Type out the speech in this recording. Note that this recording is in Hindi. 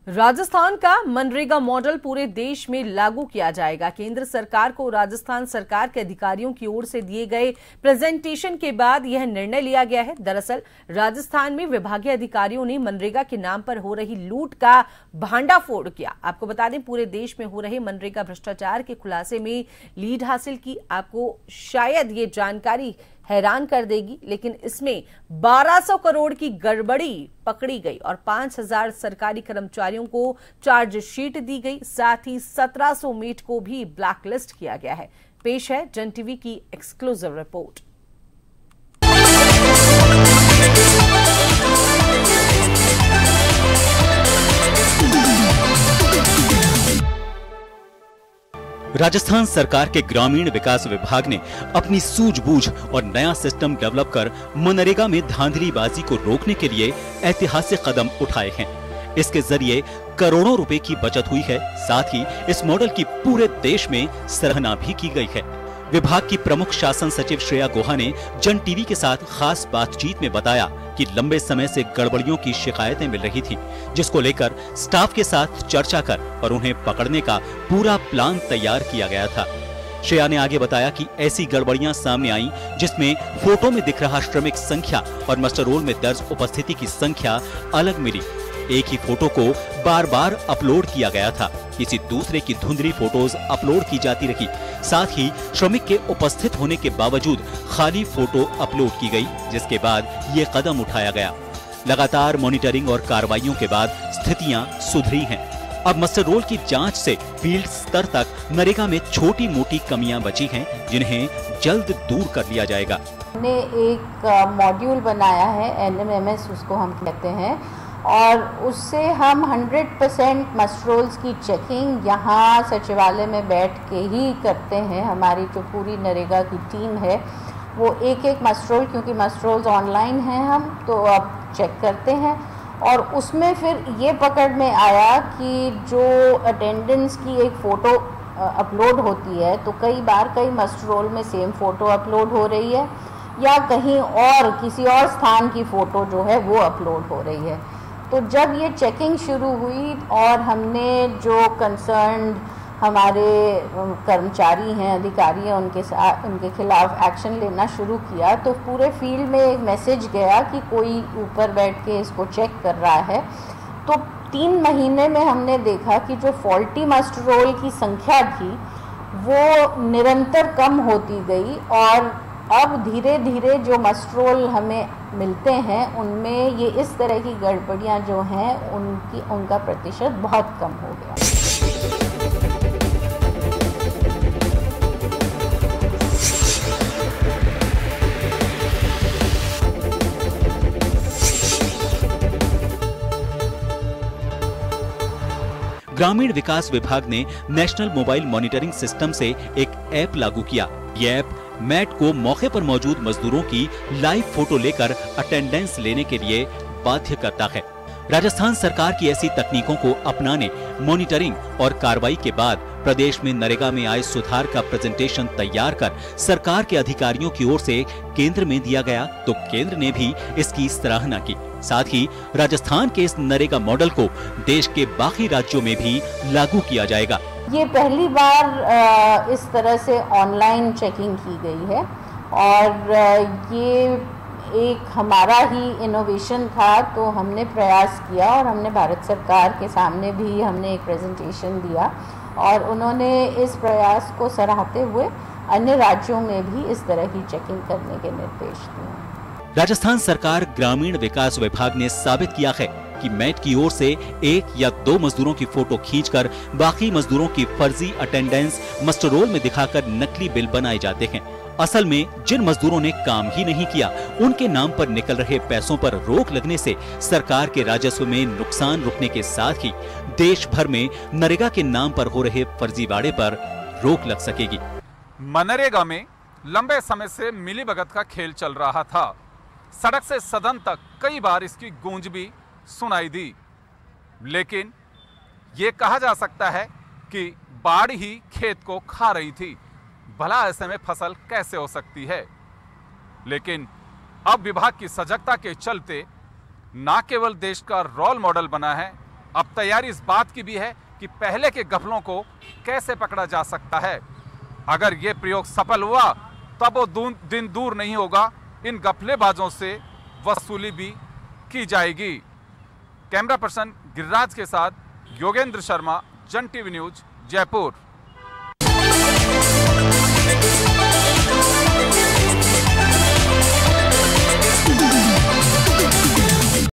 राजस्थान का मनरेगा मॉडल पूरे देश में लागू किया जाएगा। केंद्र सरकार को राजस्थान सरकार के अधिकारियों की ओर से दिए गए प्रेजेंटेशन के बाद यह निर्णय लिया गया है। दरअसल राजस्थान में विभागीय अधिकारियों ने मनरेगा के नाम पर हो रही लूट का भांडाफोड़ किया। आपको बता दें, पूरे देश में हो रहे मनरेगा भ्रष्टाचार के खुलासे में लीड हासिल की। आपको शायद ये जानकारी हैरान कर देगी, लेकिन इसमें 1200 करोड़ की गड़बड़ी पकड़ी गई और 5000 सरकारी कर्मचारियों को चार्जशीट दी गई। साथ ही 1700 मीट को भी ब्लैकलिस्ट किया गया है। पेश है जन टीवी की एक्सक्लूसिव रिपोर्ट। राजस्थान सरकार के ग्रामीण विकास विभाग ने अपनी सूझबूझ और नया सिस्टम डेवलप कर मनरेगा में धांधलीबाजी को रोकने के लिए ऐतिहासिक कदम उठाए हैं। इसके जरिए करोड़ों रुपए की बचत हुई है। साथ ही इस मॉडल की पूरे देश में सराहना भी की गई है। विभाग की प्रमुख शासन सचिव श्रेया गुहा ने जन टीवी के साथ खास बातचीत में बताया कि लंबे समय से गड़बड़ियों की शिकायतें मिल रही थी, जिसको लेकर स्टाफ के साथ चर्चा कर और उन्हें पकड़ने का पूरा प्लान तैयार किया गया था। श्रेया ने आगे बताया कि ऐसी गड़बड़ियां सामने आई जिसमें फोटो में दिख रहा श्रमिक संख्या और मास्टर रोल में दर्ज उपस्थिति की संख्या अलग मिली। एक ही फोटो को बार बार अपलोड किया गया था। किसी दूसरे की धुंधली फोटोज अपलोड की जाती रही। साथ ही श्रमिक के उपस्थित होने के बावजूद खाली फोटो अपलोड की गई, जिसके बाद ये कदम उठाया गया। लगातार मॉनिटरिंग और कार्रवाइयों के बाद स्थितियां सुधरी हैं। अब मास्टर रोल की जांच से फील्ड स्तर तक नरेगा में छोटी मोटी कमियां बची हैं, जिन्हें जल्द दूर कर लिया जाएगा। हमने एक मॉड्यूल बनाया है, NMMS उसको हम कहते हैं, और उससे हम 100% मास्टर रोल्स की चेकिंग यहाँ सचिवालय में बैठ के ही करते हैं। हमारी जो पूरी नरेगा की टीम है वो एक एक मास्टर रोल, क्योंकि मास्टर रोल्स ऑनलाइन हैं हम तो अब चेक करते हैं। और उसमें फिर ये पकड़ में आया कि जो अटेंडेंस की एक फ़ोटो अपलोड होती है तो कई बार कई मास्टर रोल में सेम फ़ोटो अपलोड हो रही है या कहीं और किसी और स्थान की फ़ोटो जो है वो अपलोड हो रही है। तो जब ये चेकिंग शुरू हुई और हमने जो कंसर्न्ड हमारे कर्मचारी हैं, अधिकारी हैं, उनके खिलाफ एक्शन लेना शुरू किया तो पूरे फील्ड में एक मैसेज गया कि कोई ऊपर बैठ के इसको चेक कर रहा है। तो 3 महीने में हमने देखा कि जो फॉल्टी मास्टर रोल की संख्या थी वो निरंतर कम होती गई और अब धीरे धीरे जो मास्टर रोल हमें मिलते हैं उनमें ये इस तरह की गड़बड़ियां जो हैं उनका प्रतिशत बहुत कम हो गया। ग्रामीण विकास विभाग ने नेशनल मोबाइल मॉनिटरिंग सिस्टम से एक ऐप लागू किया। ये ऐप मैट को मौके पर मौजूद मजदूरों की लाइव फोटो लेकर अटेंडेंस लेने के लिए बाध्य करता है। राजस्थान सरकार की ऐसी तकनीकों को अपनाने, मॉनिटरिंग और कार्रवाई के बाद प्रदेश में नरेगा में आए सुधार का प्रेजेंटेशन तैयार कर सरकार के अधिकारियों की ओर से केंद्र में दिया गया तो केंद्र ने भी इसकी सराहना की। साथ ही राजस्थान के इस नरेगा मॉडल को देश के बाकी राज्यों में भी लागू किया जाएगा। ये पहली बार इस तरह से ऑनलाइन चेकिंग की गई है और ये एक हमारा ही इनोवेशन था, तो हमने प्रयास किया और हमने भारत सरकार के सामने भी हमने एक प्रेजेंटेशन दिया और उन्होंने इस प्रयास को सराहते हुए अन्य राज्यों में भी इस तरह की चेकिंग करने के निर्देश दिए। राजस्थान सरकार ग्रामीण विकास विभाग ने साबित किया है कि मैट की ओर से 1 या 2 मजदूरों की फोटो खींचकर बाकी मजदूरों की फर्जी अटेंडेंस मास्टर रोल में दिखाकर नकली बिल बनाए जाते हैं। असल में जिन मजदूरों ने काम ही नहीं किया उनके नाम पर निकल रहे पैसों पर रोक लगने से सरकार के राजस्व में नुकसान रुकने के साथ ही देश भर में नरेगा के नाम पर हो रहे फर्जीवाड़े पर रोक लग सकेगी। मनरेगा में लंबे समय से मिलीभगत का खेल चल रहा था। सड़क से सदन तक कई बार इसकी गूंज भी सुनाई दी, लेकिन ये कहा जा सकता है कि बाढ़ ही खेत को खा रही थी। भला ऐसे में फसल कैसे हो सकती है? लेकिन अब विभाग की सजगता के चलते न केवल देश का रोल मॉडल बना है, अब तैयारी इस बात की भी है कि पहले के घपलों को कैसे पकड़ा जा सकता है। अगर ये प्रयोग सफल हुआ तब वो दिन दूर नहीं होगा इन घपलेबाजों से वसूली भी की जाएगी। कैमरा पर्सन गिरिराज के साथ योगेंद्र शर्मा, जन टीवी न्यूज, जयपुर।